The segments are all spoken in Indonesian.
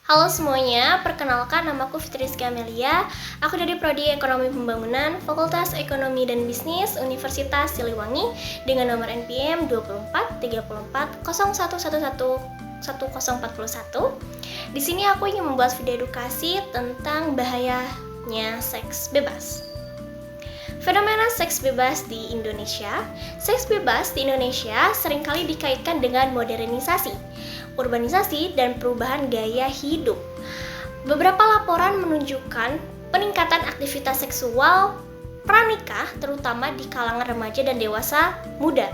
Halo semuanya, perkenalkan namaku Fitri Rizky Amelia. Aku dari Prodi Ekonomi Pembangunan, Fakultas Ekonomi dan Bisnis, Universitas Siliwangi dengan nomor NPM 24 34 0111 1041. Di sini aku ingin membuat video edukasi tentang bahayanya seks bebas. Fenomena seks bebas di Indonesia. Seks bebas di Indonesia seringkali dikaitkan dengan modernisasi, urbanisasi, dan perubahan gaya hidup. Beberapa laporan menunjukkan peningkatan aktivitas seksual pranikah terutama di kalangan remaja dan dewasa muda.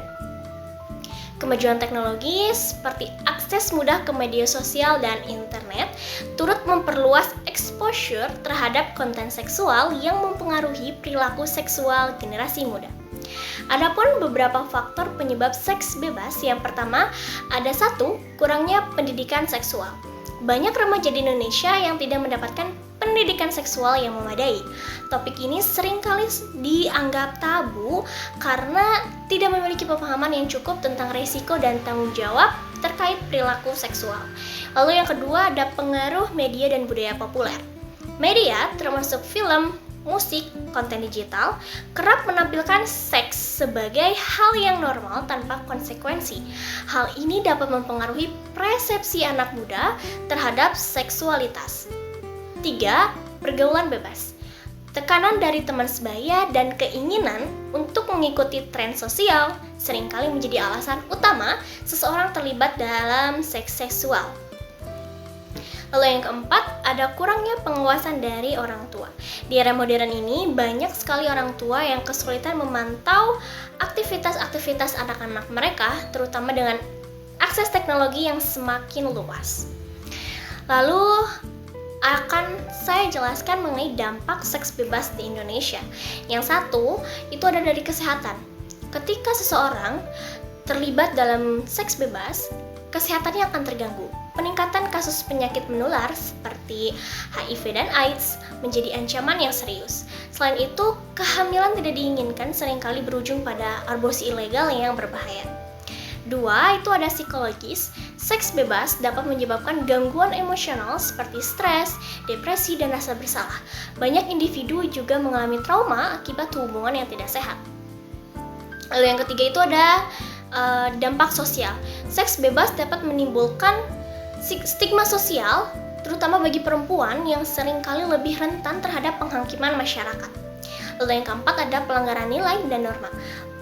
Kemajuan teknologi seperti akses mudah ke media sosial dan internet turut memperluas exposure terhadap konten seksual yang mempengaruhi perilaku seksual generasi muda. Adapun beberapa faktor penyebab seks bebas. Yang pertama, ada kurangnya pendidikan seksual. Banyak remaja di Indonesia yang tidak mendapatkan pendidikan seksual yang memadai. Topik ini seringkali dianggap tabu karena tidak memiliki pemahaman yang cukup tentang resiko dan tanggung jawab terkait perilaku seksual. Lalu yang kedua, ada pengaruh media dan budaya populer. Media termasuk film, musik, konten digital kerap menampilkan seks sebagai hal yang normal tanpa konsekuensi. Hal ini dapat mempengaruhi persepsi anak muda terhadap seksualitas. 3. Pergaulan bebas. Tekanan dari teman sebaya dan keinginan untuk mengikuti tren sosial seringkali menjadi alasan utama seseorang terlibat dalam seks seksual. Lalu yang keempat, ada kurangnya pengawasan dari orang tua. Di era modern ini, banyak sekali orang tua yang kesulitan memantau aktivitas-aktivitas anak-anak mereka, terutama dengan akses teknologi yang semakin luas. Lalu, akan saya jelaskan mengenai dampak seks bebas di Indonesia. Yang satu, itu ada dari kesehatan. Ketika seseorang terlibat dalam seks bebas, kesehatannya akan terganggu. Peningkatan kasus penyakit menular seperti HIV dan AIDS menjadi ancaman yang serius. Selain itu, kehamilan tidak diinginkan seringkali berujung pada aborsi ilegal yang berbahaya. 2. Itu ada psikologis. Seks bebas dapat menyebabkan gangguan emosional seperti stres, depresi, dan rasa bersalah. Banyak individu juga mengalami trauma akibat hubungan yang tidak sehat. Lalu yang ketiga itu ada dampak sosial. Seks bebas dapat menimbulkan stigma sosial, terutama bagi perempuan yang seringkali lebih rentan terhadap penghakiman masyarakat. Lalu yang keempat ada pelanggaran nilai dan norma.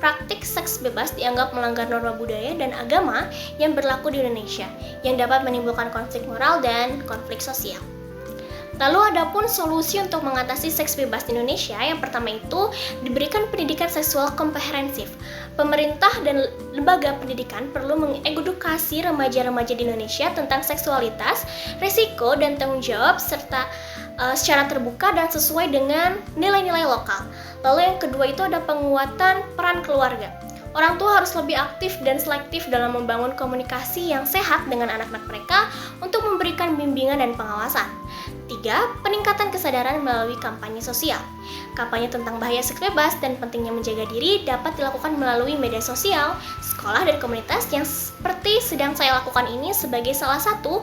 Praktik seks bebas dianggap melanggar norma budaya dan agama yang berlaku di Indonesia, yang dapat menimbulkan konflik moral dan konflik sosial. Lalu ada pun solusi untuk mengatasi seks bebas di Indonesia. Yang pertama itu diberikan pendidikan seksual komprehensif. Pemerintah dan lembaga pendidikan perlu mengedukasi remaja-remaja di Indonesia tentang seksualitas, risiko, dan tanggung jawab serta secara terbuka dan sesuai dengan nilai-nilai lokal. Lalu yang kedua itu ada penguatan peran keluarga. Orang tua harus lebih aktif dan selektif dalam membangun komunikasi yang sehat dengan anak-anak mereka untuk memberikan bimbingan dan pengawasan. 3. Peningkatan kesadaran melalui kampanye sosial. Kampanye tentang bahaya seks bebas dan pentingnya menjaga diri dapat dilakukan melalui media sosial, sekolah, dan komunitas yang seperti sedang saya lakukan ini sebagai salah satu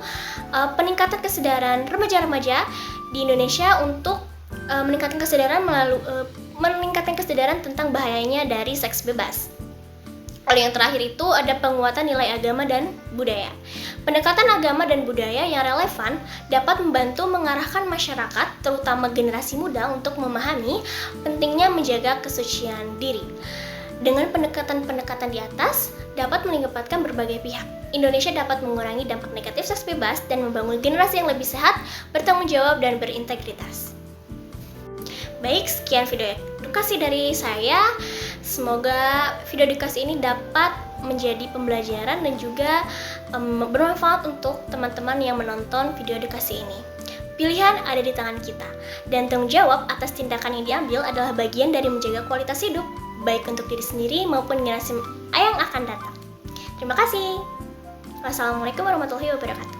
peningkatan kesadaran remaja-remaja di Indonesia untuk meningkatkan kesadaran tentang bahayanya dari seks bebas. Lalu yang terakhir itu ada penguatan nilai agama dan budaya. Pendekatan agama dan budaya yang relevan dapat membantu mengarahkan masyarakat, terutama generasi muda, untuk memahami pentingnya menjaga kesucian diri. Dengan pendekatan-pendekatan di atas, dapat melibatkan berbagai pihak. Indonesia dapat mengurangi dampak negatif seks bebas dan membangun generasi yang lebih sehat, bertanggung jawab, dan berintegritas. Baik, sekian video edukasi dari saya. Semoga video edukasi ini dapat menjadi pembelajaran dan juga bermanfaat untuk teman-teman yang menonton video edukasi ini. Pilihan ada di tangan kita, dan tanggung jawab atas tindakan yang diambil adalah bagian dari menjaga kualitas hidup, baik untuk diri sendiri maupun generasi yang akan datang. Terima kasih. Wassalamualaikum warahmatullahi wabarakatuh.